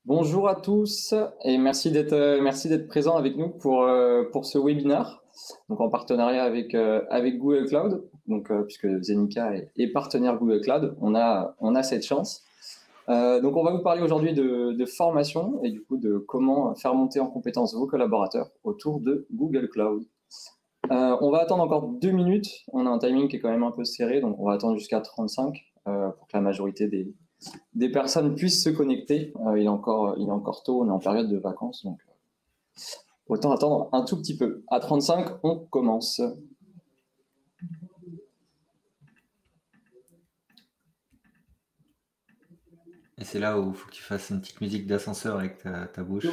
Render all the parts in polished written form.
Bonjour à tous et merci d'être présents avec nous pour ce webinaire, donc en partenariat avec Google Cloud. Donc puisque Zenica est partenaire Google Cloud, on a cette chance. Donc on va vous parler aujourd'hui de formation et du coup de comment faire monter en compétence vos collaborateurs autour de Google Cloud. On va attendre encore 2 minutes. On a un timing qui est quand même un peu serré, donc on va attendre jusqu'à 35 pour que la majorité des personnes puissent se connecter. Il est encore tôt, on est en période de vacances, donc autant attendre un tout petit peu. À 35, on commence. Et c'est là où il faut que tu fasses une petite musique d'ascenseur avec ta bouche.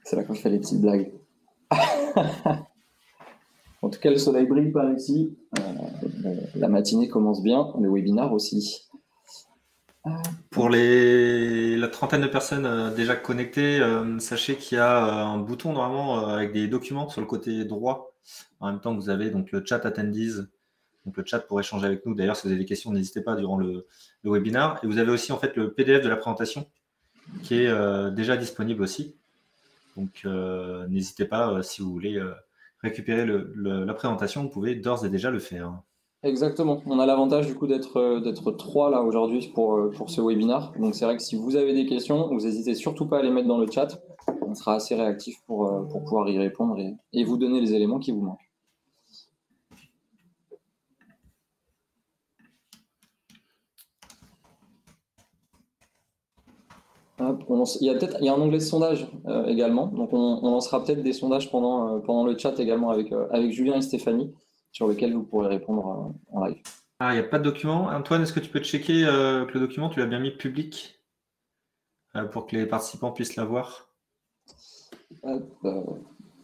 C'est là qu'on fait les petites blagues. En tout cas, le soleil brille par ici. La matinée commence bien, le webinaire aussi. Pour la trentaine de personnes déjà connectées, sachez qu'il y a un bouton normalement avec des documents sur le côté droit. En même temps que vous avez donc le chat attendees, donc le chat pour échanger avec nous. D'ailleurs, si vous avez des questions, n'hésitez pas durant le webinaire. Et vous avez aussi en fait le PDF de la présentation qui est déjà disponible aussi. Donc n'hésitez pas si vous voulez récupérer la présentation, vous pouvez d'ores et déjà le faire. Exactement. On a l'avantage du coup d'être 3 là aujourd'hui pour ce webinaire. Donc c'est vrai que si vous avez des questions, vous n'hésitez surtout pas à les mettre dans le chat. On sera assez réactif pour pouvoir y répondre et vous donner les éléments qui vous manquent. Hop, il y a un onglet de sondage également. Donc on lancera peut-être des sondages pendant le chat également avec Julien et Stéphanie, sur lesquels vous pourrez répondre en live. Ah, il n'y a pas de document. Antoine, est-ce que tu peux checker que le document, tu l'as bien mis public pour que les participants puissent l'avoir? Hop,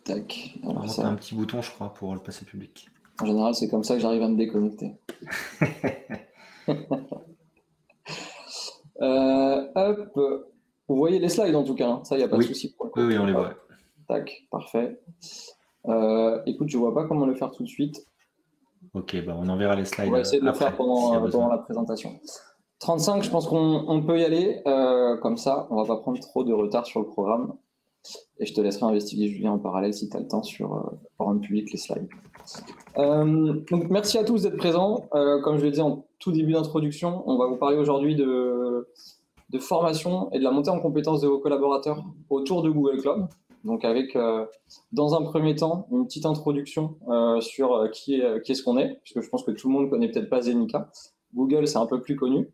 tac. Alors Normalement, tu as un petit bouton, je crois, pour le passer public. En général, c'est comme ça que j'arrive à me déconnecter. Hop, vous voyez les slides en tout cas, hein. Ça, il n'y a pas de souci pour le coup. Oui, on les voit. Tac, parfait. Écoute, je vois pas comment le faire tout de suite. Ok, bah on enverra les slides. On va essayer de le après, faire pendant la présentation. 35, je pense qu'on peut y aller. Comme ça, on va pas prendre trop de retard sur le programme. Et je te laisserai investiguer, Julien, en parallèle si tu as le temps pour rendre public les slides. Donc, merci à tous d'être présents. Comme je le disais en tout début d'introduction, on va vous parler aujourd'hui de formation et de la montée en compétences de vos collaborateurs autour de Google Cloud. Donc avec, dans un premier temps, une petite introduction sur qui est-ce qu'on est, puisque je pense que tout le monde ne connaît peut-être pas Zenica. Google, c'est un peu plus connu.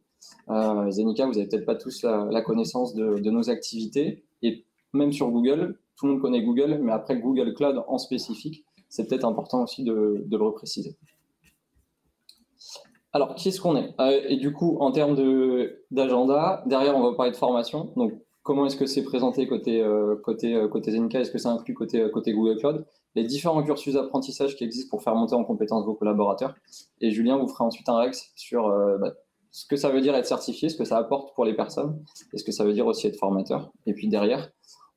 Zenica, vous n'avez peut-être pas tous la connaissance de nos activités. Et même sur Google, tout le monde connaît Google, mais après Google Cloud en spécifique, c'est peut-être important aussi de le repréciser. Alors, qui est-ce qu'on est, et du coup, en termes d'agenda, derrière, on va parler de formation. Donc, comment est-ce que c'est présenté côté Zenica? Est-ce que ça inclut côté Google Cloud? Les différents cursus d'apprentissage qui existent pour faire monter en compétence vos collaborateurs. Et Julien vous fera ensuite un Rex sur ce que ça veut dire être certifié, ce que ça apporte pour les personnes, et ce que ça veut dire aussi être formateur. Et puis derrière,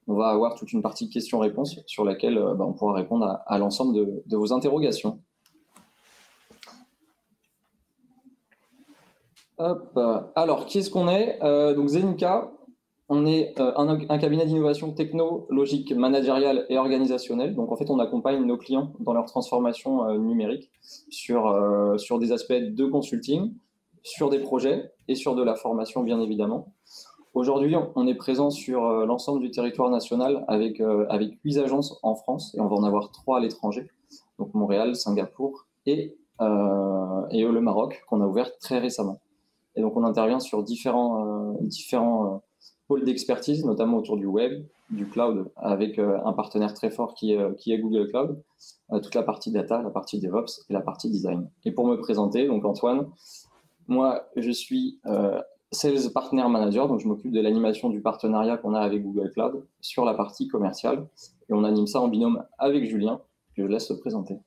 on va avoir toute une partie questions-réponses sur laquelle on pourra répondre à l'ensemble de vos interrogations. Hop. Alors, qui est-ce qu'on est, donc Zenica, on est un cabinet d'innovation technologique, managériale et organisationnelle. Donc, en fait, on accompagne nos clients dans leur transformation numérique sur des aspects de consulting, sur des projets et sur de la formation, bien évidemment. Aujourd'hui, on est présent sur l'ensemble du territoire national avec 8 agences en France et on va en avoir 3 à l'étranger. Donc, Montréal, Singapour et le Maroc, qu'on a ouvert très récemment. Et donc, on intervient sur différents pôles d'expertise, notamment autour du web, du cloud, avec un partenaire très fort qui est Google Cloud, toute la partie data, la partie DevOps et la partie design. Et pour me présenter, donc Antoine, moi, je suis Sales Partner Manager, donc je m'occupe de l'animation du partenariat qu'on a avec Google Cloud sur la partie commerciale. Et on anime ça en binôme avec Julien, que je laisse se présenter.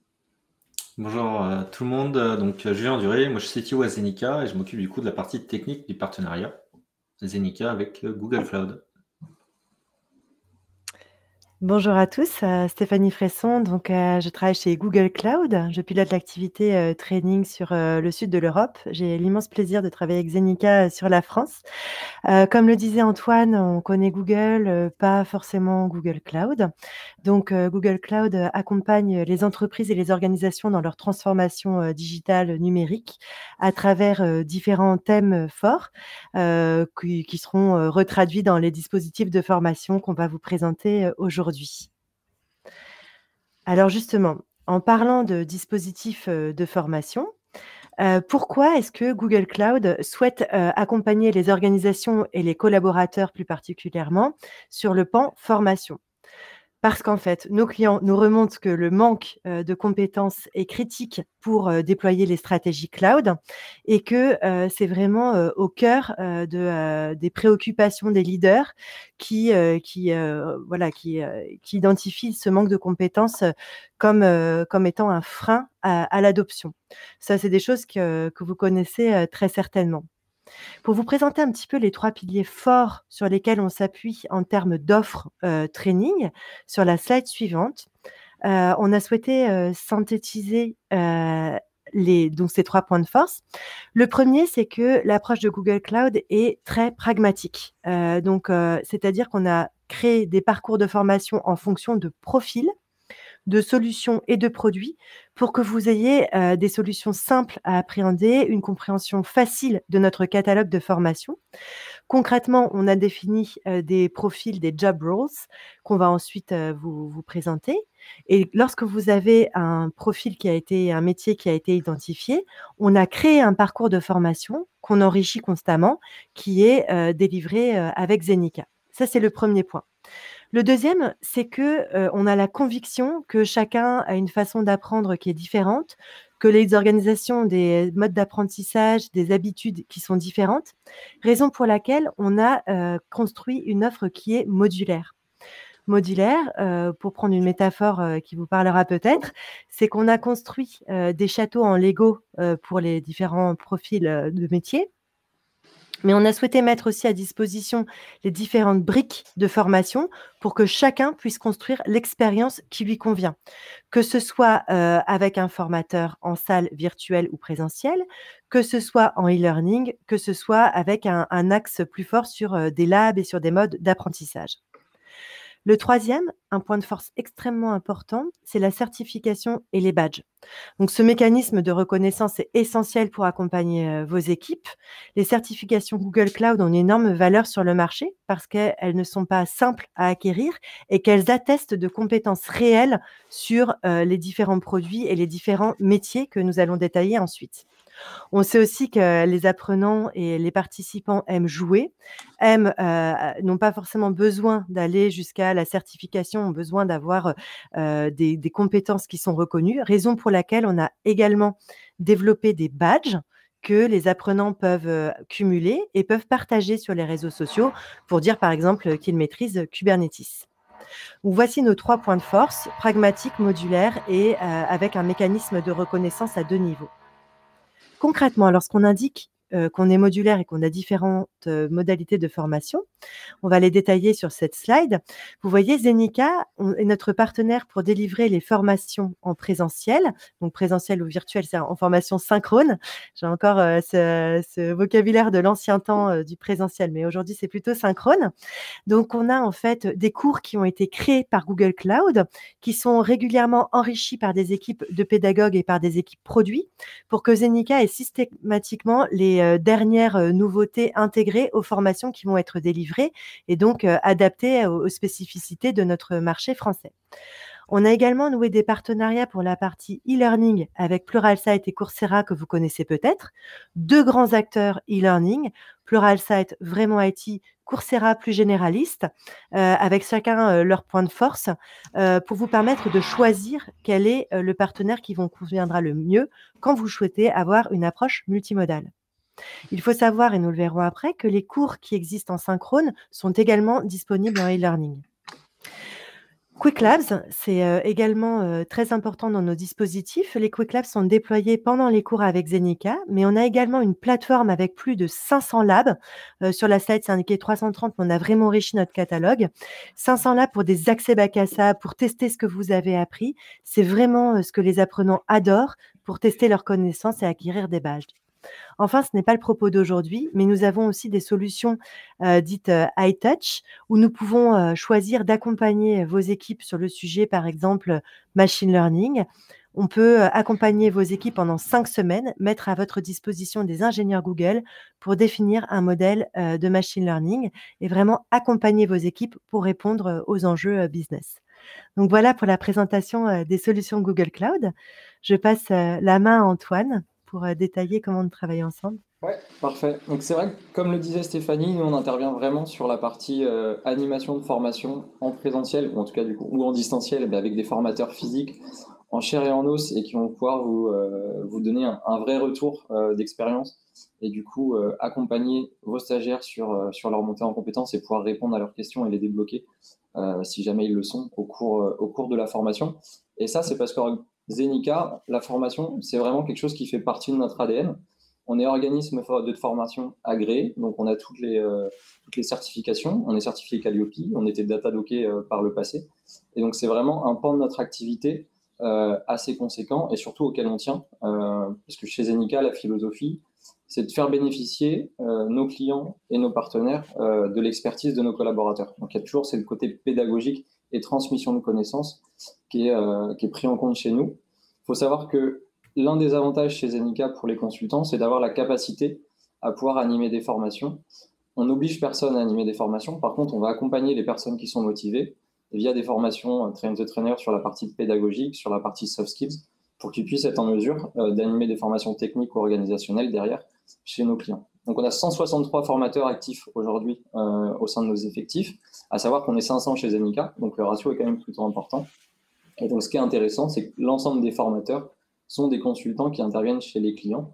Bonjour tout le monde, donc Julien Duré, moi je suis CTO à Zenica et je m'occupe du coup de la partie technique du partenariat Zenica avec Google Cloud. Bonjour à tous, Stéphanie Fresson. Donc, je travaille chez Google Cloud. Je pilote l'activité training sur le sud de l'Europe. J'ai l'immense plaisir de travailler avec Zenica sur la France. Comme le disait Antoine, on connaît Google, pas forcément Google Cloud. Donc, Google Cloud accompagne les entreprises et les organisations dans leur transformation digitale numérique à travers différents thèmes forts qui seront retraduits dans les dispositifs de formation qu'on va vous présenter aujourd'hui. Alors justement, en parlant de dispositifs de formation, pourquoi est-ce que Google Cloud souhaite accompagner les organisations et les collaborateurs plus particulièrement sur le pan formation? Parce qu'en fait, nos clients nous remontent que le manque de compétences est critique pour déployer les stratégies cloud et que c'est vraiment au cœur des préoccupations des leaders qui identifient ce manque de compétences comme étant un frein à l'adoption. Ça, c'est des choses que vous connaissez très certainement. Pour vous présenter un petit peu les 3 piliers forts sur lesquels on s'appuie en termes d'offres, training, sur la slide suivante, on a souhaité, synthétiser, donc ces 3 points de force. Le premier, c'est que l'approche de Google Cloud est très pragmatique. C'est-à-dire qu'on a créé des parcours de formation en fonction de profils, de solutions et de produits pour que vous ayez des solutions simples à appréhender, une compréhension facile de notre catalogue de formation. Concrètement, on a défini des profils, des job roles qu'on va ensuite vous présenter. Et lorsque vous avez un métier qui a été identifié, on a créé un parcours de formation qu'on enrichit constamment, qui est délivré avec Zenica. Ça, c'est le premier point. Le deuxième, c'est que, on a la conviction que chacun a une façon d'apprendre qui est différente, que les organisations ont des modes d'apprentissage, des habitudes qui sont différentes, raison pour laquelle on a, construit une offre qui est modulaire. Modulaire, pour prendre une métaphore, qui vous parlera peut-être, c'est qu'on a construit, des châteaux en Lego, pour les différents profils, de métiers. Mais on a souhaité mettre aussi à disposition les différentes briques de formation pour que chacun puisse construire l'expérience qui lui convient. Que ce soit avec un formateur en salle virtuelle ou présentielle, que ce soit en e-learning, que ce soit avec un axe plus fort sur des labs et sur des modes d'apprentissage. Le troisième, un point de force extrêmement important, c'est la certification et les badges. Donc, ce mécanisme de reconnaissance est essentiel pour accompagner vos équipes. Les certifications Google Cloud ont une énorme valeur sur le marché parce qu'elles ne sont pas simples à acquérir et qu'elles attestent de compétences réelles sur les différents produits et les différents métiers que nous allons détailler ensuite. On sait aussi que les apprenants et les participants aiment jouer, n'ont pas forcément besoin d'aller jusqu'à la certification, ont besoin d'avoir des compétences qui sont reconnues, raison pour laquelle on a également développé des badges que les apprenants peuvent cumuler et peuvent partager sur les réseaux sociaux pour dire par exemple qu'ils maîtrisent Kubernetes. Donc, voici nos 3 points de force, pragmatique, modulaire et avec un mécanisme de reconnaissance à 2 niveaux. Concrètement, lorsqu'on indique qu'on est modulaire et qu'on a différentes modalités de formation, on va les détailler sur cette slide. Vous voyez, Zenica est notre partenaire pour délivrer les formations en présentiel, donc présentiel ou virtuel, c'est en formation synchrone. J'ai encore ce vocabulaire de l'ancien temps du présentiel, mais aujourd'hui, c'est plutôt synchrone. Donc, on a en fait des cours qui ont été créés par Google Cloud, qui sont régulièrement enrichis par des équipes de pédagogues et par des équipes produits, pour que Zenica ait systématiquement les dernières nouveautés intégrées aux formations qui vont être délivrées et donc adaptées aux spécificités de notre marché français. On a également noué des partenariats pour la partie e-learning avec Pluralsight et Coursera que vous connaissez peut-être. 2 grands acteurs e-learning, Pluralsight vraiment IT, Coursera plus généraliste, avec chacun leur point de force pour vous permettre de choisir quel est le partenaire qui vous conviendra le mieux quand vous souhaitez avoir une approche multimodale. Il faut savoir, et nous le verrons après, que les cours qui existent en synchrone sont également disponibles en e-learning. Quick Labs, c'est également très important dans nos dispositifs. Les Quick Labs sont déployés pendant les cours avec Zenica, mais on a également une plateforme avec plus de 500 labs. Sur la slide, c'est indiqué 330, mais on a vraiment enrichi notre catalogue. 500 labs pour des accès bac à ça, pour tester ce que vous avez appris. C'est vraiment ce que les apprenants adorent pour tester leurs connaissances et acquérir des badges. Enfin, ce n'est pas le propos d'aujourd'hui, mais nous avons aussi des solutions dites high touch, où nous pouvons choisir d'accompagner vos équipes sur le sujet, par exemple, machine learning. On peut accompagner vos équipes pendant 5 semaines, mettre à votre disposition des ingénieurs Google pour définir un modèle de machine learning et vraiment accompagner vos équipes pour répondre aux enjeux business. Donc voilà pour la présentation des solutions Google Cloud. Je passe la main à Antoine pour détailler comment on travaille ensemble. Ouais, parfait. Donc c'est vrai que comme le disait Stéphanie, nous on intervient vraiment sur la partie animation de formation en présentiel, ou en tout cas du coup, ou en distanciel, mais avec des formateurs physiques en chair et en os et qui vont pouvoir vous donner un vrai retour d'expérience et du coup accompagner vos stagiaires sur leur montée en compétences et pouvoir répondre à leurs questions et les débloquer si jamais ils le sont au cours de la formation. Et ça, c'est parce que Zenica, la formation, c'est vraiment quelque chose qui fait partie de notre ADN. On est organisme de formation agréé, donc on a toutes les certifications. On est certifié Calliope, on était datadocké par le passé. Et donc c'est vraiment un pan de notre activité assez conséquent et surtout auquel on tient. Parce que chez Zenica, la philosophie, c'est de faire bénéficier nos clients et nos partenaires de l'expertise de nos collaborateurs. Donc il y a toujours le côté pédagogique et transmission de connaissances qui est pris en compte chez nous. Il faut savoir que l'un des avantages chez Zenica pour les consultants, c'est d'avoir la capacité à pouvoir animer des formations. On n'oblige personne à animer des formations. Par contre, on va accompagner les personnes qui sont motivées via des formations Train the Trainer sur la partie pédagogique, sur la partie soft skills, pour qu'ils puissent être en mesure d'animer des formations techniques ou organisationnelles derrière chez nos clients. Donc, on a 163 formateurs actifs aujourd'hui au sein de nos effectifs, à savoir qu'on est 500 chez Zenica, donc le ratio est quand même plutôt important. Et donc, ce qui est intéressant, c'est que l'ensemble des formateurs sont des consultants qui interviennent chez les clients,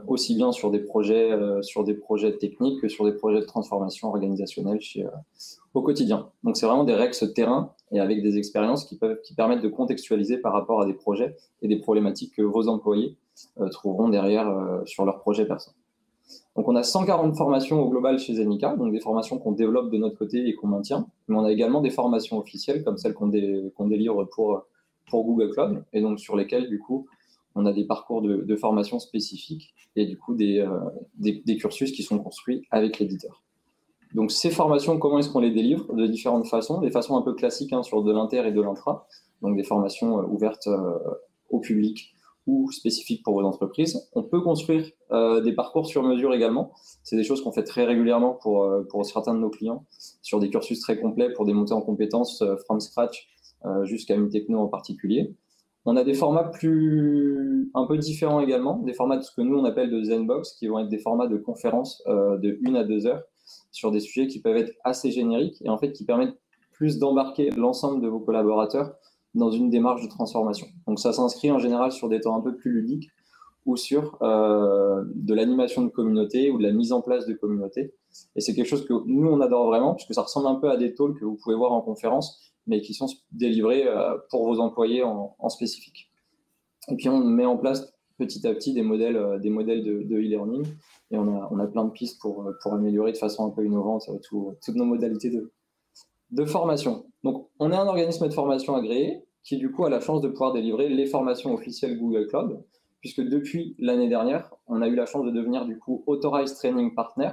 aussi bien sur des projets techniques que sur des projets de transformation organisationnelle au quotidien. Donc, c'est vraiment des REX terrain et avec des expériences qui permettent de contextualiser par rapport à des projets et des problématiques que vos employés trouveront derrière sur leur projet perso. Donc, on a 140 formations au global chez Zenica, donc des formations qu'on développe de notre côté et qu'on maintient, mais on a également des formations officielles comme celles qu'on délivre pour Google Cloud, et donc sur lesquelles, du coup, on a des parcours de formation spécifiques et du coup des cursus qui sont construits avec l'éditeur. Donc ces formations, comment est-ce qu'on les délivre? De différentes façons, des façons un peu classiques sur de l'inter et de l'intra, donc des formations ouvertes au public ou spécifiques pour vos entreprises. On peut construire des parcours sur mesure également. C'est des choses qu'on fait très régulièrement pour certains de nos clients, sur des cursus très complets pour des montées en compétences from scratch jusqu'à une techno en particulier. On a des formats un peu différents également, des formats de ce que nous on appelle de Zenbox, qui vont être des formats de conférences de 1 à 2 heures sur des sujets qui peuvent être assez génériques et en fait qui permettent plus d'embarquer l'ensemble de vos collaborateurs dans une démarche de transformation. Donc ça s'inscrit en général sur des temps un peu plus ludiques ou sur de l'animation de communauté ou de la mise en place de communauté. Et c'est quelque chose que nous, on adore vraiment, puisque ça ressemble un peu à des talks que vous pouvez voir en conférence, mais qui sont délivrés pour vos employés en spécifique. Et puis, on met en place petit à petit des modèles de e-learning, et on a plein de pistes pour améliorer de façon un peu innovante toutes nos modalités de formation. Donc, on est un organisme de formation agréé qui, du coup, a la chance de pouvoir délivrer les formations officielles Google Cloud, puisque depuis l'année dernière, on a eu la chance de devenir, du coup, Authorized Training Partner.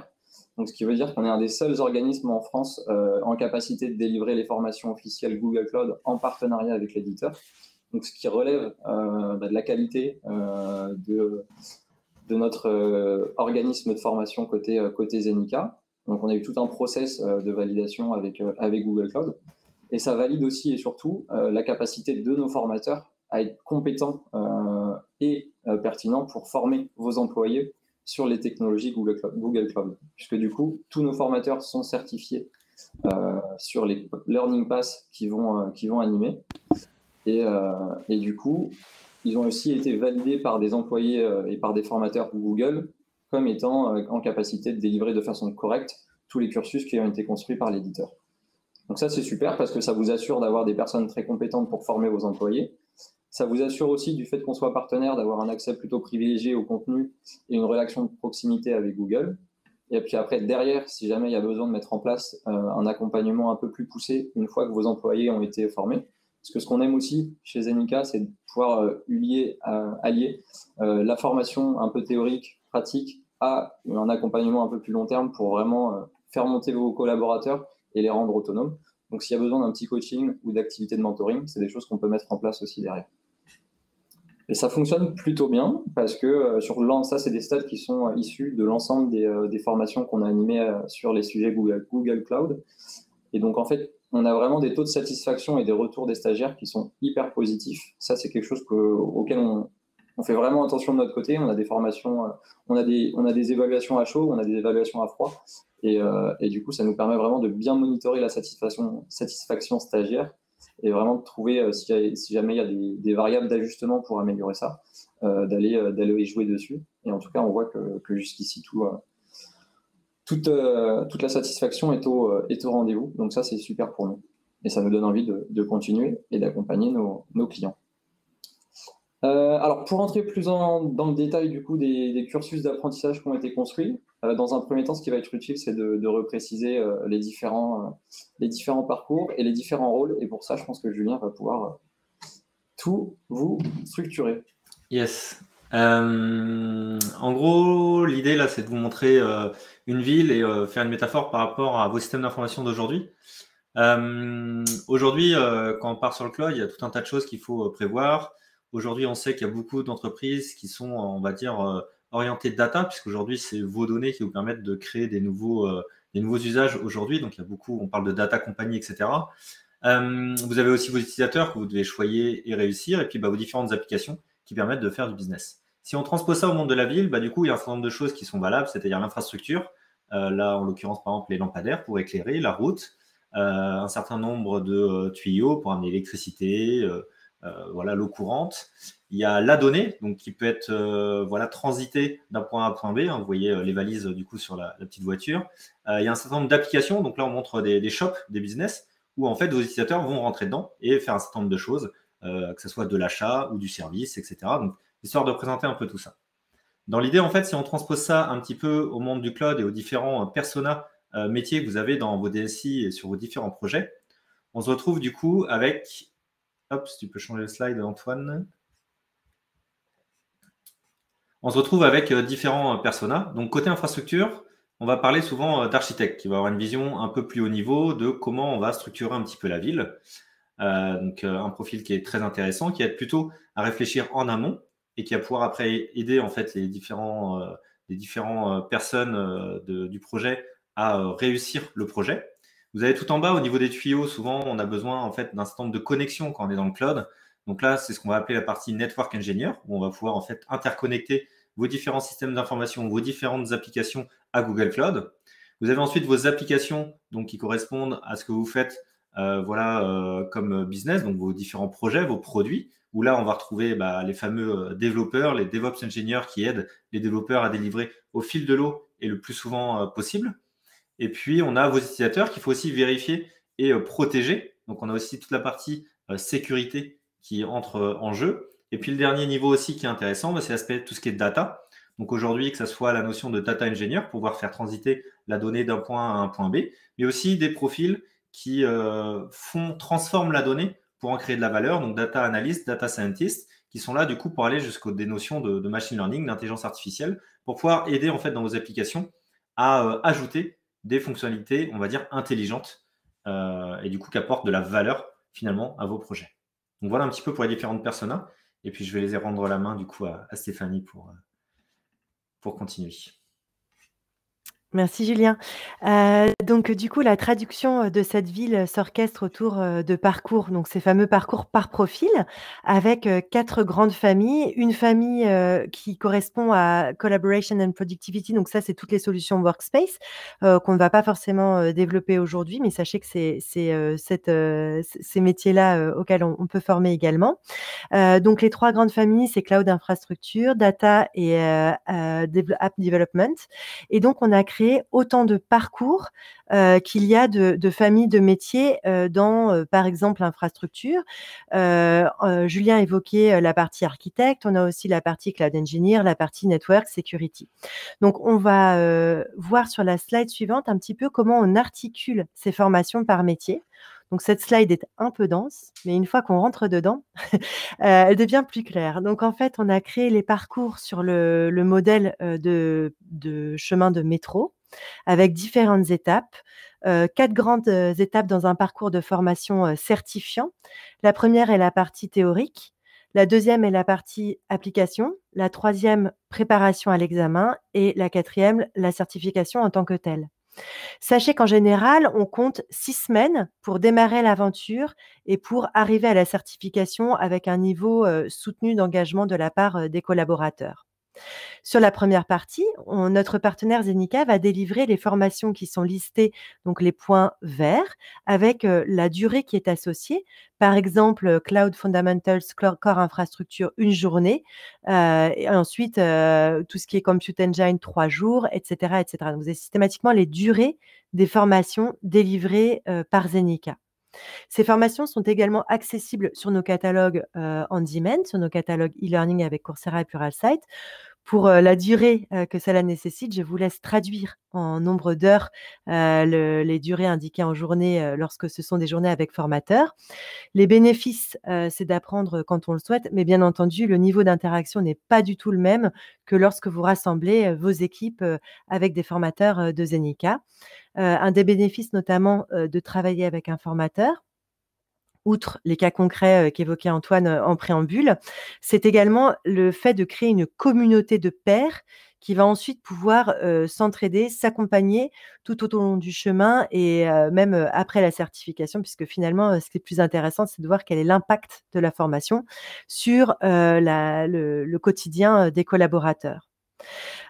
Donc, ce qui veut dire qu'on est un des seuls organismes en France en capacité de délivrer les formations officielles Google Cloud en partenariat avec l'éditeur. Donc, ce qui relève de la qualité de notre organisme de formation côté Zenica. Donc, on a eu tout un process de validation avec Google Cloud. Et ça valide aussi et surtout la capacité de nos formateurs à être compétents et pertinents pour former vos employés sur les technologies Google Cloud. Puisque du coup, tous nos formateurs sont certifiés sur les Learning Pass qui vont animer. Et du coup, ils ont aussi été validés par des employés et par des formateurs Google comme étant en capacité de délivrer de façon correcte tous les cursus qui ont été construits par l'éditeur. Donc ça, c'est super parce que ça vous assure d'avoir des personnes très compétentes pour former vos employés. Ça vous assure aussi du fait qu'on soit partenaire, d'avoir un accès plutôt privilégié au contenu et une relation de proximité avec Google. Et puis après, derrière, si jamais il y a besoin de mettre en place un accompagnement un peu plus poussé une fois que vos employés ont été formés. Parce que ce qu'on aime aussi chez Zenica, c'est de pouvoir allier la formation un peu théorique, pratique, à un accompagnement un peu plus long terme pour vraiment faire monter vos collaborateurs et les rendre autonomes. Donc s'il y a besoin d'un petit coaching ou d'activité de mentoring, c'est des choses qu'on peut mettre en place aussi derrière. Et ça fonctionne plutôt bien parce que ça, c'est des stats qui sont issus de l'ensemble des formations qu'on a animées sur les sujets Google Cloud. Et donc, en fait, on a vraiment des taux de satisfaction et des retours des stagiaires qui sont hyper positifs. Ça, c'est quelque chose auquel on fait vraiment attention de notre côté. On a des formations, on a des évaluations à chaud, on a des évaluations à froid. Et du coup, ça nous permet vraiment de bien monitorer la satisfaction stagiaire et vraiment de trouver, si jamais il y a des variables d'ajustement pour améliorer ça, d'aller y jouer dessus. Et en tout cas, on voit que jusqu'ici, toute la satisfaction est au rendez-vous. Donc ça, c'est super pour nous. Et ça nous donne envie de continuer et d'accompagner nos clients. Alors, pour entrer plus dans le détail du coup des cursus d'apprentissage qui ont été construits, dans un premier temps, ce qui va être utile, c'est de repréciser les différents parcours et les différents rôles. Et pour ça, je pense que Julien va pouvoir tout vous structurer. Yes. En gros, l'idée là, c'est de vous montrer une ville et faire une métaphore par rapport à vos systèmes d'information d'aujourd'hui. Aujourd'hui, quand on part sur le cloud, il y a tout un tas de choses qu'il faut prévoir. Aujourd'hui, on sait qu'il y a beaucoup d'entreprises qui sont, on va dire, orientées data, puisqu'aujourd'hui, c'est vos données qui vous permettent de créer des nouveaux usages aujourd'hui. Donc, il y a beaucoup, on parle de data compagnie, etc. Vous avez aussi vos utilisateurs que vous devez choyer et réussir, et puis vos différentes applications qui permettent de faire du business. Si on transpose ça au monde de la ville, du coup, il y a un certain nombre de choses qui sont valables, c'est-à-dire l'infrastructure. Là, en l'occurrence, par exemple, les lampadaires pour éclairer la route, un certain nombre de tuyaux pour amener l'électricité, l'eau courante. Il y a la donnée, donc qui peut être transitée d'un point A à un point B. Vous voyez les valises du coup sur la petite voiture. Il y a un certain nombre d'applications. Donc là, on montre des shops, des business, où en fait vos utilisateurs vont rentrer dedans et faire un certain nombre de choses, que ce soit de l'achat ou du service, etc. Donc, histoire de présenter un peu tout ça. Dans l'idée, en fait, si on transpose ça un petit peu au monde du cloud et aux différents personas métiers que vous avez dans vos DSI et sur vos différents projets, on se retrouve du coup avec... Hop, si tu peux changer le slide, Antoine. On se retrouve avec différents personas. Donc, côté infrastructure, on va parler souvent d'architecte qui va avoir une vision un peu plus haut niveau de comment on va structurer un petit peu la ville. Donc, un profil qui est très intéressant, qui aide plutôt à réfléchir en amont et qui va pouvoir après aider en fait les différentes personnes du projet à réussir le projet. Vous avez tout en bas, au niveau des tuyaux, souvent, on a besoin en fait d'un certain nombre de connexions quand on est dans le cloud. Donc là, c'est ce qu'on va appeler la partie Network Engineer, où on va pouvoir en fait interconnecter vos différents systèmes d'information, vos différentes applications à Google Cloud. Vous avez ensuite vos applications donc, qui correspondent à ce que vous faites comme business, donc vos différents projets, vos produits, où là, on va retrouver les fameux développeurs, les DevOps Engineers qui aident les développeurs à délivrer au fil de l'eau et le plus souvent possible. Et puis, on a vos utilisateurs qu'il faut aussi vérifier et protéger. Donc, on a aussi toute la partie sécurité qui entre en jeu. Et puis, le dernier niveau aussi qui est intéressant, c'est l'aspect tout ce qui est data. Donc, aujourd'hui, que ce soit la notion de data engineer pour pouvoir faire transiter la donnée d'un point à un point B, mais aussi des profils qui transforment la donnée pour en créer de la valeur. Donc, data analyst, data scientist, qui sont là, du coup, pour aller jusqu'aux des notions de machine learning, d'intelligence artificielle, pour pouvoir aider, en fait, dans vos applications à ajouter des fonctionnalités, on va dire, intelligentes et du coup, qui apportent de la valeur, finalement, à vos projets. Donc, voilà un petit peu pour les différentes personas. Et puis, je vais les rendre la main, du coup, à Stéphanie pour continuer. Merci Julien. Donc du coup, la traduction de cette ville s'orchestre autour de parcours, donc ces fameux parcours par profil, avec 4 grandes familles. Une famille qui correspond à Collaboration and Productivity, donc ça, c'est toutes les solutions Workspace qu'on ne va pas forcément développer aujourd'hui, mais sachez que c'est ces métiers-là auxquels on peut former également. Donc les 3 grandes familles, c'est Cloud Infrastructure, Data et App Development. Et donc, on a créé créer autant de parcours qu'il y a de familles de métiers dans, par exemple, l'infrastructure. Julien évoquait la partie architecte, on a aussi la partie cloud engineer, la partie network security. Donc, on va voir sur la slide suivante un petit peu comment on articule ces formations par métier. Donc, cette slide est un peu dense, mais une fois qu'on rentre dedans, elle devient plus claire. Donc, en fait, on a créé les parcours sur le modèle de chemin de métro avec différentes étapes. 4 grandes étapes dans un parcours de formation certifiant. La première est la partie théorique. La deuxième est la partie application. La troisième, préparation à l'examen. Et la quatrième, la certification en tant que telle. Sachez qu'en général, on compte 6 semaines pour démarrer l'aventure et pour arriver à la certification avec un niveau soutenu d'engagement de la part des collaborateurs. Sur la première partie, notre partenaire Zenica va délivrer les formations qui sont listées, donc les points verts, avec la durée qui est associée. Par exemple, Cloud Fundamentals, Core Infrastructure, 1 journée. Et ensuite, tout ce qui est Compute Engine, 3 jours, etc. etc. Donc, vous avez systématiquement les durées des formations délivrées par Zenica. Ces formations sont également accessibles sur nos catalogues on demand, sur nos catalogues e-learning avec Coursera et Pluralsight. Pour la durée que cela nécessite, je vous laisse traduire en nombre d'heures les durées indiquées en journée lorsque ce sont des journées avec formateur. Les bénéfices, c'est d'apprendre quand on le souhaite, mais bien entendu, le niveau d'interaction n'est pas du tout le même que lorsque vous rassemblez vos équipes avec des formateurs de Zenica. Un des bénéfices notamment de travailler avec un formateur, outre les cas concrets qu'évoquait Antoine en préambule, c'est également le fait de créer une communauté de pairs qui va ensuite pouvoir s'entraider, s'accompagner tout au long du chemin et même après la certification, puisque finalement, ce qui est plus intéressant, c'est de voir quel est l'impact de la formation sur le quotidien des collaborateurs.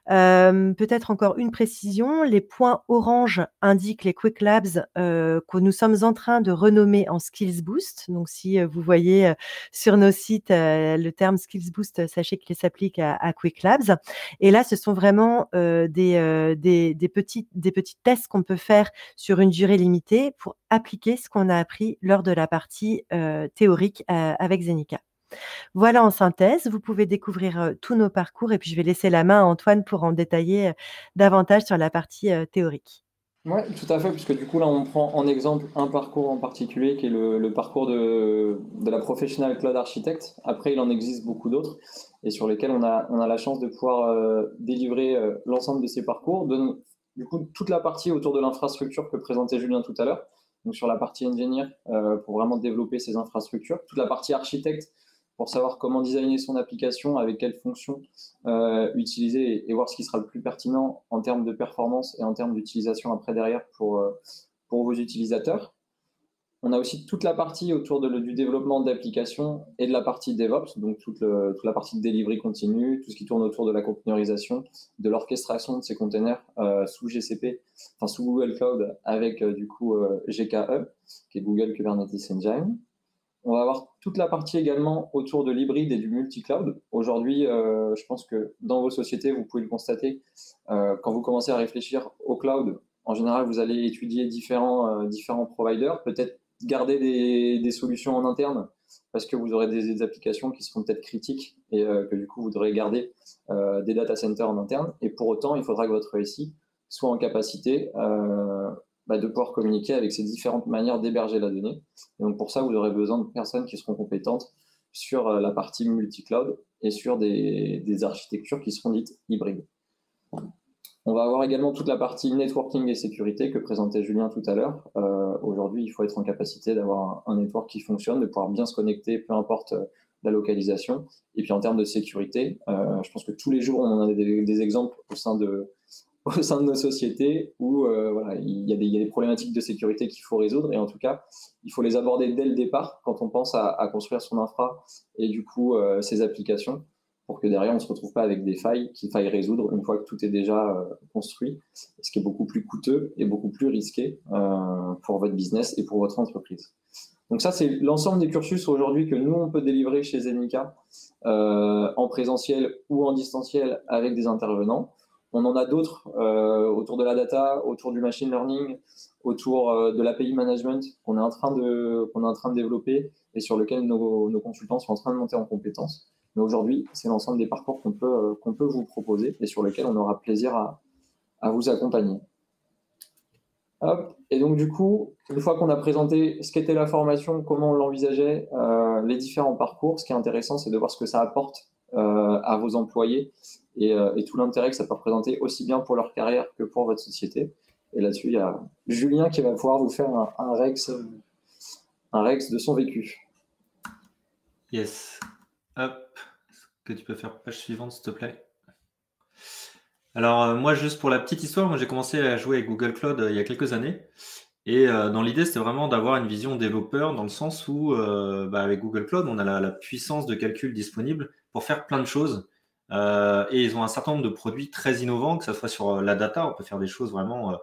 Peut-être encore une précision, les points orange indiquent les Quick Labs que nous sommes en train de renommer en Skills Boost. Donc, si vous voyez sur nos sites le terme Skills Boost, sachez qu'il s'applique à Quick Labs. Et là, ce sont vraiment des petits tests qu'on peut faire sur une durée limitée pour appliquer ce qu'on a appris lors de la partie théorique avec Zenica. Voilà en synthèse, vous pouvez découvrir tous nos parcours et puis je vais laisser la main à Antoine pour en détailler davantage sur la partie théorique. Oui, tout à fait, puisque du coup là on prend en exemple un parcours en particulier qui est le parcours de la Professional Cloud Architect. Après il en existe beaucoup d'autres et sur lesquels on a la chance de pouvoir délivrer l'ensemble de ces parcours. Du coup toute la partie autour de l'infrastructure que présentait Julien tout à l'heure, donc sur la partie engineer pour vraiment développer ces infrastructures, toute la partie architecte pour savoir comment designer son application, avec quelles fonctions utiliser et voir ce qui sera le plus pertinent en termes de performance et en termes d'utilisation après derrière pour vos utilisateurs. On a aussi toute la partie autour du développement d'applications et de la partie DevOps, donc toute la partie de delivery continue, tout ce qui tourne autour de la containerisation, de l'orchestration de ces containers sous GCP, enfin sous Google Cloud avec du coup GKE, qui est Google Kubernetes Engine. On va avoir toute la partie également autour de l'hybride et du multi-cloud. Aujourd'hui, je pense que dans vos sociétés, vous pouvez le constater, quand vous commencez à réfléchir au cloud, en général, vous allez étudier différents providers, peut-être garder des solutions en interne parce que vous aurez des applications qui seront peut-être critiques et que du coup, vous devrez garder des data centers en interne. Et pour autant, il faudra que votre SI soit en capacité de pouvoir communiquer avec ces différentes manières d'héberger la donnée. Et donc pour ça, vous aurez besoin de personnes qui seront compétentes sur la partie multi-cloud et sur des architectures qui seront dites hybrides. On va avoir également toute la partie networking et sécurité que présentait Julien tout à l'heure. Aujourd'hui, il faut être en capacité d'avoir un network qui fonctionne, de pouvoir bien se connecter, peu importe la localisation. Et puis en termes de sécurité, je pense que tous les jours, on en a des exemples au sein de nos sociétés où il y a des problématiques de sécurité qu'il faut résoudre et en tout cas, il faut les aborder dès le départ quand on pense à construire son infra et du coup ses applications pour que derrière on ne se retrouve pas avec des failles qu'il faille résoudre une fois que tout est déjà construit, ce qui est beaucoup plus coûteux et beaucoup plus risqué pour votre business et pour votre entreprise. Donc ça, c'est l'ensemble des cursus aujourd'hui que nous, on peut délivrer chez Zenica en présentiel ou en distanciel avec des intervenants. On en a d'autres autour de la data, autour du machine learning, autour de l'API management qu'on est en train de développer et sur lequel nos consultants sont en train de monter en compétences. Mais aujourd'hui, c'est l'ensemble des parcours qu'on peut vous proposer et sur lesquels on aura plaisir à vous accompagner. Hop. Et donc, du coup, une fois qu'on a présenté ce qu'était la formation, comment on l'envisageait, les différents parcours, ce qui est intéressant, c'est de voir ce que ça apporte à vos employés et tout l'intérêt que ça peut représenter aussi bien pour leur carrière que pour votre société. Et là-dessus, il y a Julien qui va pouvoir vous faire un Rex de son vécu. Yes. Hop. Est-ce que tu peux faire page suivante, s'il te plaît? Alors, moi, juste pour la petite histoire, moi, j'ai commencé à jouer avec Google Cloud il y a quelques années. Et dans l'idée, c'était vraiment d'avoir une vision développeur dans le sens où, avec Google Cloud, on a la puissance de calcul disponible pour faire plein de choses. Et ils ont un certain nombre de produits très innovants, que ce soit sur la data, on peut faire des choses vraiment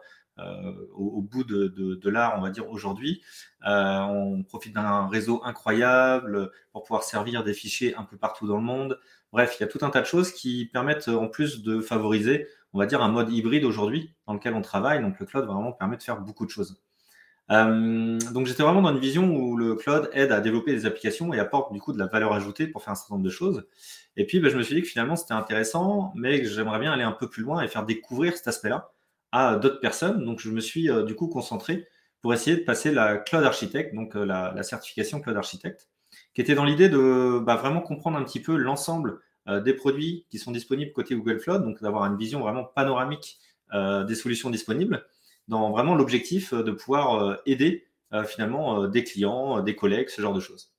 au bout de l'art, on va dire, aujourd'hui. On profite d'un réseau incroyable pour pouvoir servir des fichiers un peu partout dans le monde. Bref, il y a tout un tas de choses qui permettent, en plus de favoriser, on va dire, un mode hybride aujourd'hui dans lequel on travaille. Donc, le cloud vraiment permet de faire beaucoup de choses. Donc, j'étais vraiment dans une vision où le cloud aide à développer des applications et apporte du coup de la valeur ajoutée pour faire un certain nombre de choses. Et puis, je me suis dit que finalement, c'était intéressant, mais que j'aimerais bien aller un peu plus loin et faire découvrir cet aspect-là à d'autres personnes. Donc, je me suis du coup concentré pour essayer de passer la Cloud Architect, donc la certification Cloud Architect, qui était dans l'idée de vraiment comprendre un petit peu l'ensemble des produits qui sont disponibles côté Google Cloud, donc d'avoir une vision vraiment panoramique des solutions disponibles, dans vraiment l'objectif de pouvoir aider finalement des clients, des collègues, ce genre de choses.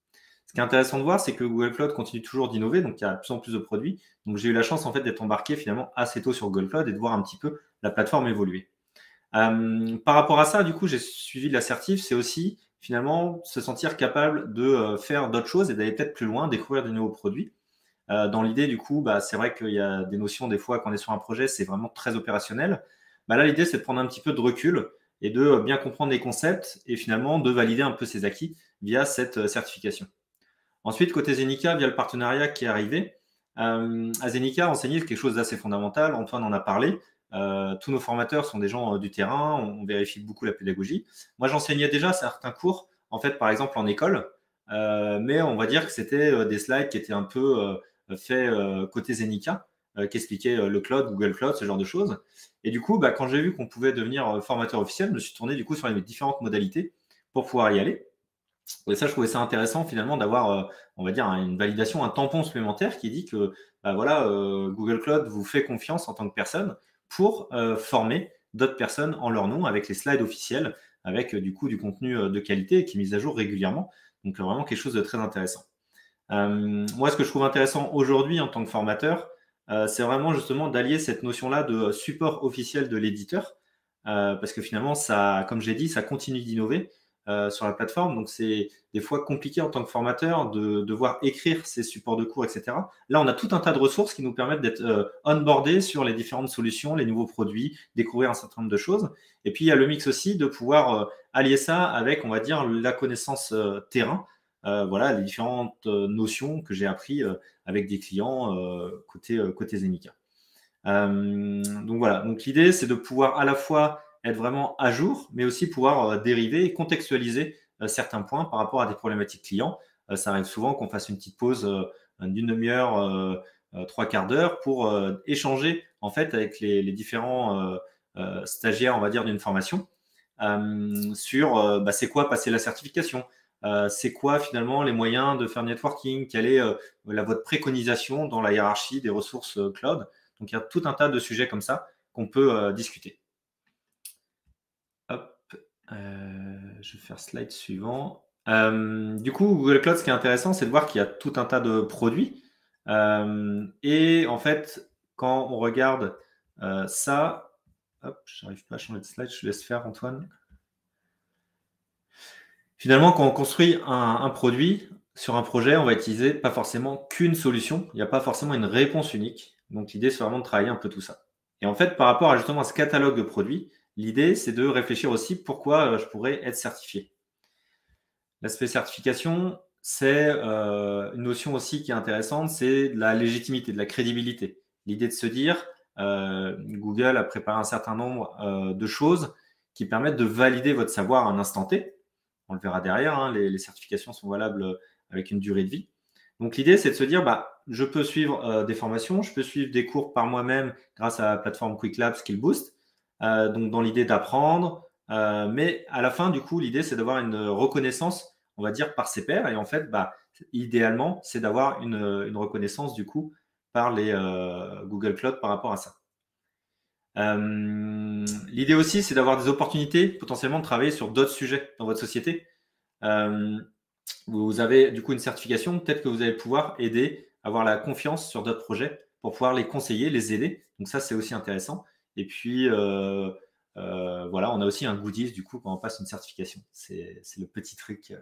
Ce qui est intéressant de voir, c'est que Google Cloud continue toujours d'innover, donc il y a de plus en plus de produits. Donc j'ai eu la chance en fait d'être embarqué finalement assez tôt sur Google Cloud et de voir un petit peu la plateforme évoluer. Par rapport à ça, du coup, j'ai suivi l'assertif, c'est aussi finalement se sentir capable de faire d'autres choses et d'aller peut-être plus loin, découvrir de nouveaux produits. Dans l'idée, du coup, c'est vrai qu'il y a des notions, des fois, quand on est sur un projet, c'est vraiment très opérationnel. Là, l'idée, c'est de prendre un petit peu de recul et de bien comprendre les concepts et finalement de valider un peu ses acquis via cette certification. Ensuite, côté Zenica, via le partenariat qui est arrivé, à Zenica, enseigner quelque chose d'assez fondamental. Antoine en a parlé. Tous nos formateurs sont des gens du terrain. On vérifie beaucoup la pédagogie. Moi, j'enseignais déjà certains cours, en fait, par exemple en école, mais on va dire que c'était des slides qui étaient un peu faits côté Zenica, qui expliquaient le cloud, Google Cloud, ce genre de choses. Et du coup, quand j'ai vu qu'on pouvait devenir formateur officiel, je me suis tourné du coup sur les différentes modalités pour pouvoir y aller. Et ça, je trouvais ça intéressant finalement d'avoir, on va dire, une validation, un tampon supplémentaire qui dit que Google Cloud vous fait confiance en tant que personne pour former d'autres personnes en leur nom avec les slides officiels, avec du coup du contenu de qualité qui est mis à jour régulièrement. Donc vraiment quelque chose de très intéressant. Moi, ce que je trouve intéressant aujourd'hui en tant que formateur, c'est vraiment justement d'allier cette notion-là de support officiel de l'éditeur, parce que finalement, ça, comme j'ai dit, ça continue d'innover sur la plateforme. Donc, c'est des fois compliqué en tant que formateur de devoir écrire ces supports de cours, etc. Là, on a tout un tas de ressources qui nous permettent d'être onboardés sur les différentes solutions, les nouveaux produits, découvrir un certain nombre de choses. Et puis, il y a le mix aussi de pouvoir allier ça avec, on va dire, la connaissance terrain. Les différentes notions que j'ai appris avec des clients côté Zenica. Donc voilà, donc l'idée c'est de pouvoir à la fois être vraiment à jour, mais aussi pouvoir dériver et contextualiser certains points par rapport à des problématiques clients. Ça arrive souvent qu'on fasse une petite pause d'une demi-heure, 3/4 d'heure pour échanger en fait avec les différents stagiaires, on va dire, d'une formation sur c'est quoi passer la certification, c'est quoi finalement les moyens de faire networking, quelle est votre préconisation dans la hiérarchie des ressources cloud. Donc, il y a tout un tas de sujets comme ça qu'on peut discuter. Hop, je vais faire slide suivant. Du coup, Google Cloud, ce qui est intéressant, c'est de voir qu'il y a tout un tas de produits. Et en fait, quand on regarde ça, hop, je n'arrive pas à changer de slide, je laisse faire Antoine. Finalement, quand on construit un produit sur un projet, on va utiliser pas forcément qu'une solution. Il n'y a pas forcément une réponse unique. Donc, l'idée, c'est vraiment de travailler un peu tout ça. Et en fait, par rapport à justement à ce catalogue de produits, l'idée, c'est de réfléchir aussi pourquoi je pourrais être certifié. L'aspect certification, c'est une notion aussi qui est intéressante, c'est de la légitimité, de la crédibilité. L'idée de se dire, Google a préparé un certain nombre de choses qui permettent de valider votre savoir à un instant T. On le verra derrière, hein, les certifications sont valables avec une durée de vie. Donc l'idée, c'est de se dire, je peux suivre des formations, je peux suivre des cours par moi-même grâce à la plateforme QuickLab Skill Boost, donc dans l'idée d'apprendre, mais à la fin, du coup, l'idée, c'est d'avoir une reconnaissance, on va dire, par ses pairs. Et en fait, idéalement, c'est d'avoir une reconnaissance, du coup, par les Google Cloud par rapport à ça. L'idée aussi, c'est d'avoir des opportunités potentiellement de travailler sur d'autres sujets dans votre société. Vous avez du coup une certification, peut-être que vous allez pouvoir aider, avoir la confiance sur d'autres projets pour pouvoir les conseiller, les aider. Donc ça, c'est aussi intéressant. Et puis, voilà, on a aussi un goodies du coup quand on passe une certification. C'est le petit truc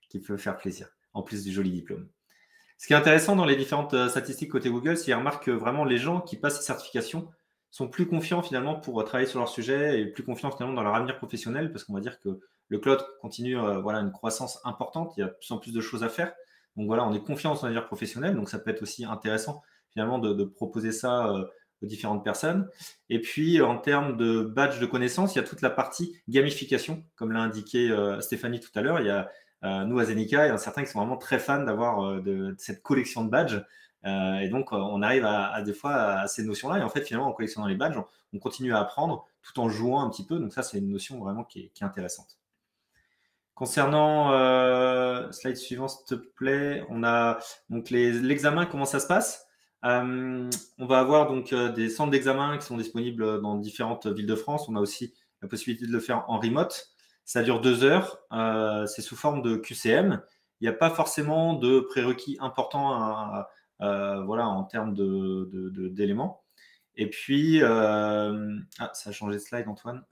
qui peut faire plaisir, en plus du joli diplôme. Ce qui est intéressant dans les différentes statistiques côté Google, c'est qu'ils remarquent que vraiment les gens qui passent ces certifications sont plus confiants finalement pour travailler sur leur sujet et plus confiants finalement dans leur avenir professionnel, parce qu'on va dire que le cloud continue une croissance importante, il y a de plus en plus de choses à faire. Donc voilà, on est confiant dans son avenir professionnel, donc ça peut être aussi intéressant finalement de proposer ça aux différentes personnes. Et puis en termes de badge de connaissances, il y a toute la partie gamification, comme l'a indiqué Stéphanie tout à l'heure. Il y a nous à Zenica, il y en a certains qui sont vraiment très fans d'avoir de cette collection de badges. Et donc, on arrive des fois à ces notions-là. Et en fait, finalement, en collectionnant les badges, on continue à apprendre tout en jouant un petit peu. Donc ça, c'est une notion vraiment qui est intéressante. Concernant slide suivant, s'il te plaît, on a donc l'examen, comment ça se passe. On va avoir donc des centres d'examen qui sont disponibles dans différentes villes de France. On a aussi la possibilité de le faire en remote. Ça dure 2 heures. C'est sous forme de QCM. Il n'y a pas forcément de prérequis importants en termes d'éléments. Et puis, ça a changé de slide, Antoine.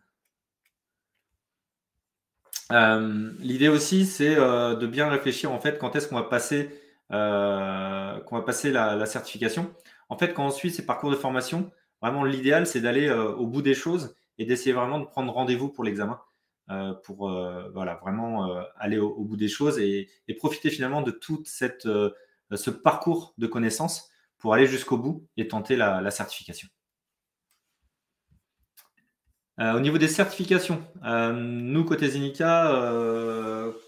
L'idée aussi, c'est de bien réfléchir en fait quand est-ce qu'on va passer, la certification. En fait, quand on suit ces parcours de formation, vraiment l'idéal, c'est d'aller au bout des choses et d'essayer vraiment de prendre rendez-vous pour l'examen, pour vraiment aller au bout des choses et profiter finalement de toute ce parcours de connaissances pour aller jusqu'au bout et tenter la certification. Au niveau des certifications, nous, côté Zenica,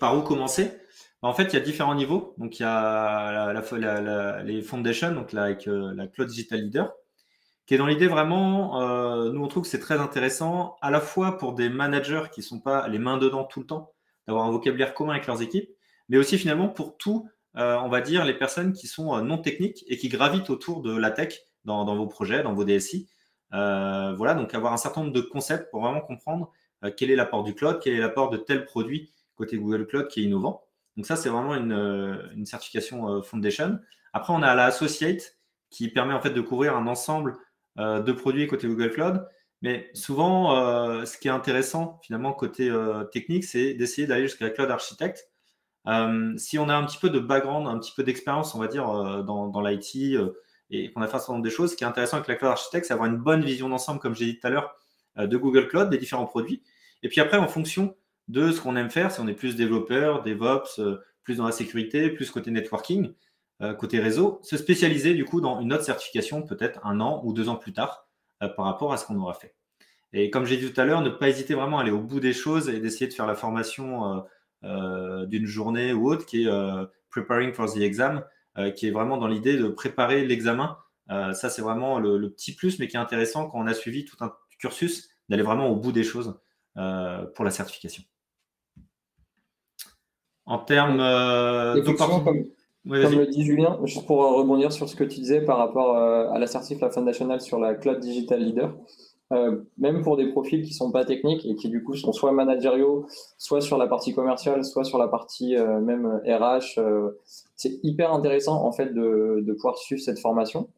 par où commencer? En fait, il y a différents niveaux. Donc, il y a les foundations, donc là, avec la Cloud Digital Leader, qui est dans l'idée vraiment, nous, on trouve que c'est très intéressant, à la fois pour des managers qui ne sont pas les mains dedans tout le temps, d'avoir un vocabulaire commun avec leurs équipes, mais aussi finalement pour tout, on va dire, les personnes qui sont non techniques et qui gravitent autour de la tech dans vos projets, dans vos DSI. Donc avoir un certain nombre de concepts pour vraiment comprendre quel est l'apport du cloud, quel est l'apport de tel produit côté Google Cloud qui est innovant. Donc ça, c'est vraiment une certification Foundation. Après, on a la Associate qui permet en fait de couvrir un ensemble de produits côté Google Cloud. Mais souvent, ce qui est intéressant finalement côté technique, c'est d'essayer d'aller jusqu'à la Cloud Architect. Si on a un petit peu de background, un petit peu d'expérience, on va dire, dans l'IT, et qu'on a fait un certain nombre de choses. Ce qui est intéressant avec la Cloud Architect, c'est avoir une bonne vision d'ensemble, comme j'ai dit tout à l'heure, de Google Cloud, des différents produits. Et puis après, en fonction de ce qu'on aime faire, si on est plus développeur, DevOps, plus dans la sécurité, plus côté networking, côté réseau, se spécialiser du coup dans une autre certification, peut-être 1 an ou 2 ans plus tard, par rapport à ce qu'on aura fait. Et comme j'ai dit tout à l'heure, ne pas hésiter vraiment à aller au bout des choses et d'essayer de faire la formation d'une journée ou autre qui est Preparing for the Exam, qui est vraiment dans l'idée de préparer l'examen. Ça, c'est vraiment le petit plus, mais qui est intéressant quand on a suivi tout un cursus, d'aller vraiment au bout des choses pour la certification. En termes d'opportunités. Comme le dit Julien, juste pour rebondir sur ce que tu disais par rapport à la certif, la foundational sur la Cloud Digital Leader, même pour des profils qui ne sont pas techniques et qui du coup sont soit managériaux, soit sur la partie commerciale, soit sur la partie même RH, c'est hyper intéressant en fait de pouvoir suivre cette formation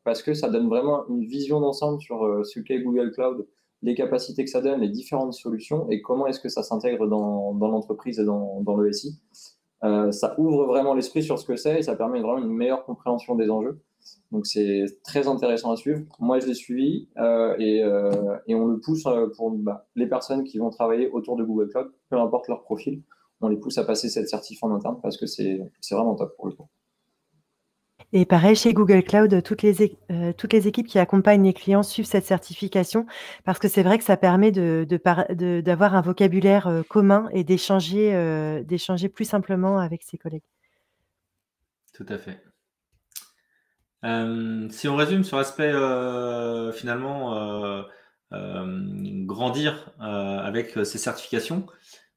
parce que ça donne vraiment une vision d'ensemble sur ce qu'est Google Cloud, les capacités que ça donne, les différentes solutions et comment est-ce que ça s'intègre dans l'entreprise et dans le SI. Ça ouvre vraiment l'esprit sur ce que c'est et ça permet vraiment une meilleure compréhension des enjeux. Donc, c'est très intéressant à suivre. Moi, je l'ai suivi et on le pousse pour les personnes qui vont travailler autour de Google Cloud, peu importe leur profil, on les pousse à passer cette certif en interne parce que c'est vraiment top pour le coup. Et pareil, chez Google Cloud, toutes les équipes qui accompagnent les clients suivent cette certification parce que c'est vrai que ça permet d'avoir un vocabulaire commun et d'échanger plus simplement avec ses collègues. Tout à fait. Si on résume sur l'aspect finalement grandir avec ces certifications,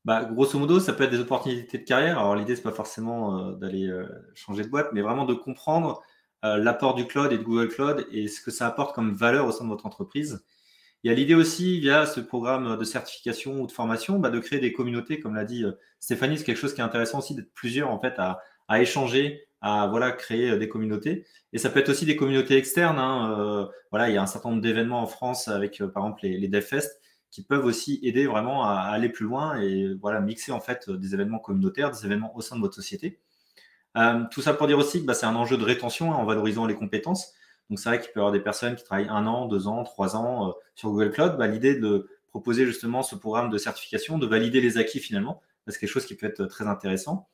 bah, grosso modo, ça peut être des opportunités de carrière. Alors l'idée, c'est pas forcément d'aller changer de boîte, mais vraiment de comprendre l'apport du cloud et de Google Cloud et ce que ça apporte comme valeur au sein de votre entreprise. Il y a l'idée aussi, via ce programme de certification ou de formation, bah, de créer des communautés, comme l'a dit Stéphanie, c'est quelque chose qui est intéressant aussi d'être plusieurs en fait à échanger, à voilà, créer des communautés. Et ça peut être aussi des communautés externes. Hein, voilà, il y a un certain nombre d'événements en France avec par exemple les DevFest qui peuvent aussi aider vraiment à aller plus loin et voilà, mixer en fait des événements communautaires, des événements au sein de votre société. Tout ça pour dire aussi que bah, c'est un enjeu de rétention hein, en valorisant les compétences. Donc c'est vrai qu'il peut y avoir des personnes qui travaillent 1 an, 2 ans, 3 ans sur Google Cloud. Bah, l'idée de proposer justement ce programme de certification, de valider les acquis finalement, c'est quelque chose qui peut être très intéressant.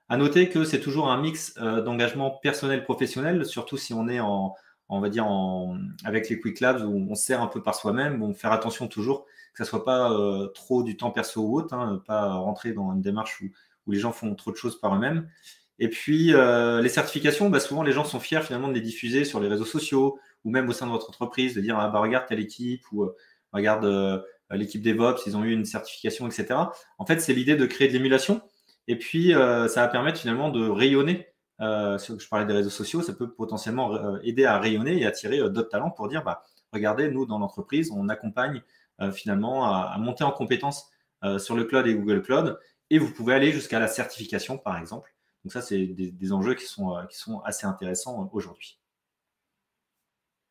À noter que c'est toujours un mix d'engagement personnel professionnel, surtout si on est on va dire avec les Quick Labs où on sert un peu par soi-même. Bon, faire attention toujours que ça soit pas trop du temps perso ou autre, hein, pas rentrer dans une démarche où les gens font trop de choses par eux-mêmes. Et puis, les certifications, bah, souvent, les gens sont fiers finalement de les diffuser sur les réseaux sociaux ou même au sein de votre entreprise, de dire ah, bah, regarde telle équipe ou regarde l'équipe DevOps, ils ont eu une certification, etc. En fait, c'est l'idée de créer de l'émulation. Et puis, ça va permettre finalement de rayonner. Je parlais des réseaux sociaux, ça peut potentiellement aider à rayonner et attirer d'autres talents pour dire bah, regardez, nous, dans l'entreprise, on accompagne finalement à monter en compétences sur le cloud et Google Cloud. Et vous pouvez aller jusqu'à la certification, par exemple. Donc ça, c'est des enjeux qui sont assez intéressants aujourd'hui.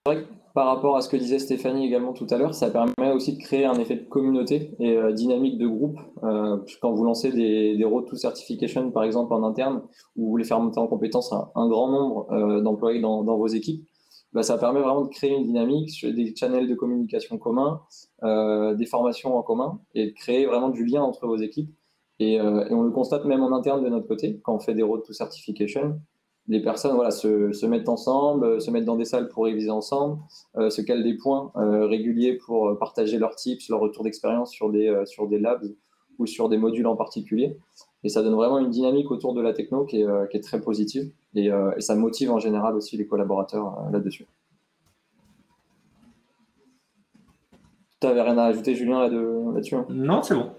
C'est vrai que par rapport à ce que disait Stéphanie également tout à l'heure, ça permet aussi de créer un effet de communauté et dynamique de groupe. Quand vous lancez des road to certification, par exemple, en interne, ou vous voulez faire monter en compétence un grand nombre d'employés dans vos équipes, bah, ça permet vraiment de créer une dynamique sur des channels de communication communs, des formations en commun, et de créer vraiment du lien entre vos équipes. Et on le constate même en interne de notre côté, quand on fait des road to certification. Les personnes voilà, se mettent ensemble, se mettent dans des salles pour réviser ensemble, se calent des points réguliers pour partager leurs tips, leurs retours d'expérience sur des labs ou sur des modules en particulier. Et ça donne vraiment une dynamique autour de la techno qui est très positive et ça motive en général aussi les collaborateurs là-dessus. Tu n'avais rien à ajouter, Julien, là-dessus hein? Non, c'est bon.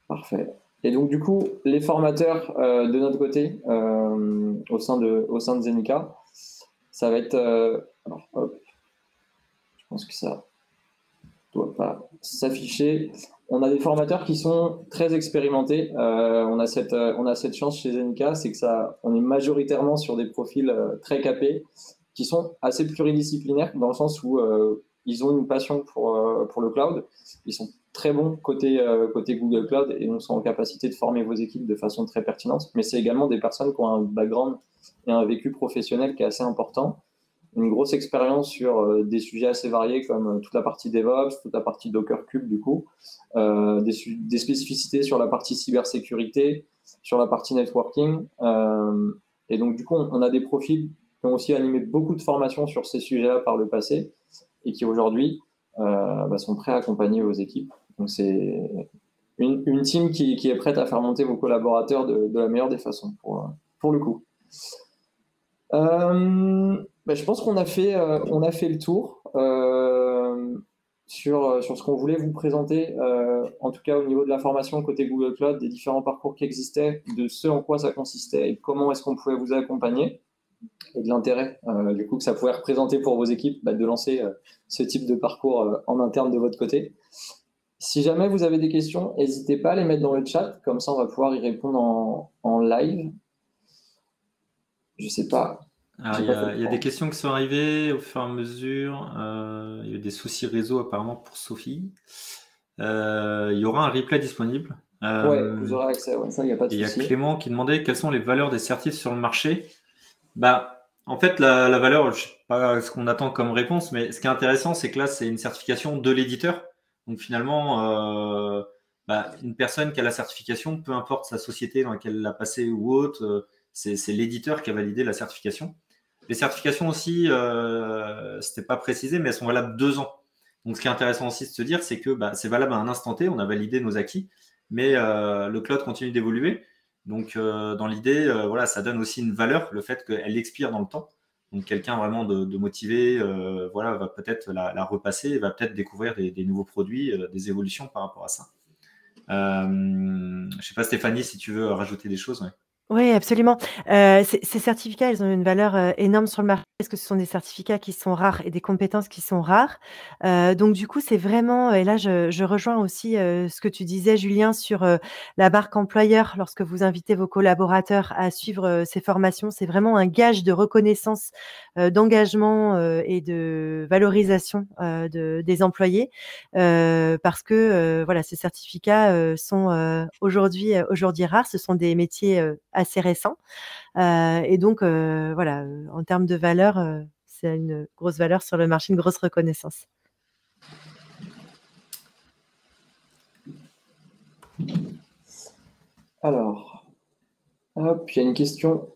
Parfait. Et donc, du coup, les formateurs de notre côté, au sein de Zenica, ça va être. Alors, hop, je pense que ça ne doit pas s'afficher. On a des formateurs qui sont très expérimentés. On a cette chance chez Zenica, c'est que on est majoritairement sur des profils très capés qui sont assez pluridisciplinaires dans le sens où ils ont une passion pour le cloud. Ils sont très bons côté Google Cloud et sont en capacité de former vos équipes de façon très pertinente. Mais c'est également des personnes qui ont un background et un vécu professionnel qui est assez important. Une grosse expérience sur des sujets assez variés comme toute la partie DevOps, toute la partie Docker Kube du coup, des spécificités sur la partie cybersécurité, sur la partie networking. Et donc du coup, on a des profils qui ont aussi animé beaucoup de formations sur ces sujets-là par le passé et qui aujourd'hui sont prêts à accompagner vos équipes. Donc c'est une team qui est prête à faire monter vos collaborateurs de la meilleure des façons pour le coup. Je pense qu'on a fait le tour sur ce qu'on voulait vous présenter, en tout cas au niveau de la formation côté Google Cloud, des différents parcours qui existaient, de ce en quoi ça consistait et comment est-ce qu'on pouvait vous accompagner et de l'intérêt du coup que ça pouvait représenter pour vos équipes de lancer ce type de parcours en interne de votre côté. Si jamais vous avez des questions, n'hésitez pas à les mettre dans le chat, comme ça on va pouvoir y répondre en live. Je sais pas. Alors, il y a des questions qui sont arrivées au fur et à mesure. Il y a des soucis réseau apparemment pour Sophie. Il y aura un replay disponible. Ouais, vous aurez accès. Ouais, ça, il n'y a pas de souci. Il y a Clément qui demandait quelles sont les valeurs des certifs sur le marché. Bah, en fait, la valeur, je ne sais pas ce qu'on attend comme réponse, mais ce qui est intéressant, c'est que là, c'est une certification de l'éditeur. Donc finalement, une personne qui a la certification, peu importe sa société dans laquelle elle l'a passée ou autre, c'est l'éditeur qui a validé la certification. Les certifications aussi, c'était pas précisé, mais elles sont valables 2 ans. Donc, ce qui est intéressant aussi de se dire, c'est que c'est valable à un instant T, on a validé nos acquis, mais le cloud continue d'évoluer. Donc, dans l'idée, voilà, ça donne aussi une valeur, le fait qu'elle expire dans le temps. Donc, quelqu'un vraiment de motivé, voilà, va peut-être la repasser et va peut-être découvrir des nouveaux produits, des évolutions par rapport à ça. Je sais pas, Stéphanie, si tu veux rajouter des choses. Ouais. Oui, absolument. Ces certificats, ils ont une valeur, énorme sur le marché parce que ce sont des certificats qui sont rares et des compétences qui sont rares. Donc du coup, c'est vraiment et là, je rejoins aussi, ce que tu disais, Julien, sur, la marque employeur lorsque vous invitez vos collaborateurs à suivre, ces formations. C'est vraiment un gage de reconnaissance, d'engagement, et de valorisation, des employés, parce que, voilà, ces certificats, sont, aujourd'hui rares. Ce sont des métiers, assez récents, et donc voilà, en termes de valeur, c'est une grosse valeur sur le marché, une grosse reconnaissance. Alors, hop, il y a une question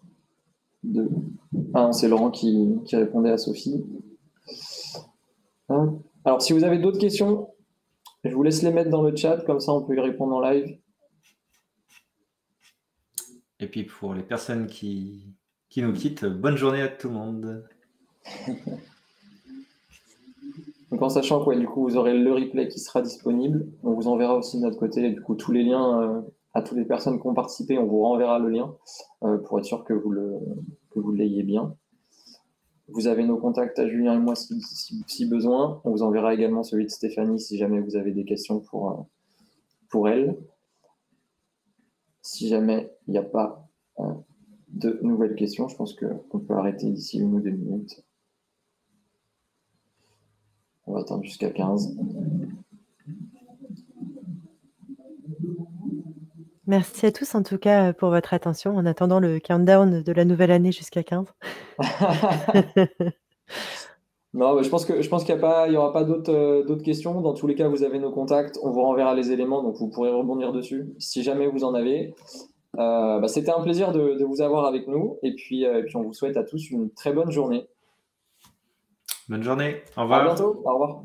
de... Ah non, c'est Laurent qui répondait à Sophie. Hop. Alors, si vous avez d'autres questions, je vous laisse les mettre dans le chat, comme ça on peut y répondre en live. Et puis pour les personnes qui nous quittent, bonne journée à tout le monde. Donc en sachant que du coup vous aurez le replay qui sera disponible, on vous enverra aussi de notre côté du coup tous les liens à toutes les personnes qui ont participé, on vous renverra le lien pour être sûr que vous l'ayez bien. Vous avez nos contacts à Julien et moi si besoin. On vous enverra également celui de Stéphanie si jamais vous avez des questions pour elle. Si jamais il n'y a pas de nouvelles questions, je pense qu'on peut arrêter d'ici 1 ou 2 minutes. On va attendre jusqu'à 15. Merci à tous en tout cas, pour votre attention en attendant le countdown de la nouvelle année jusqu'à 15. Non, mais je pense qu'il n'y aura pas d'autres questions. Dans tous les cas, vous avez nos contacts, on vous renverra les éléments, donc vous pourrez rebondir dessus si jamais vous en avez. C'était un plaisir de vous avoir avec nous, et puis on vous souhaite à tous une très bonne journée. Bonne journée, au revoir. À bientôt, au revoir.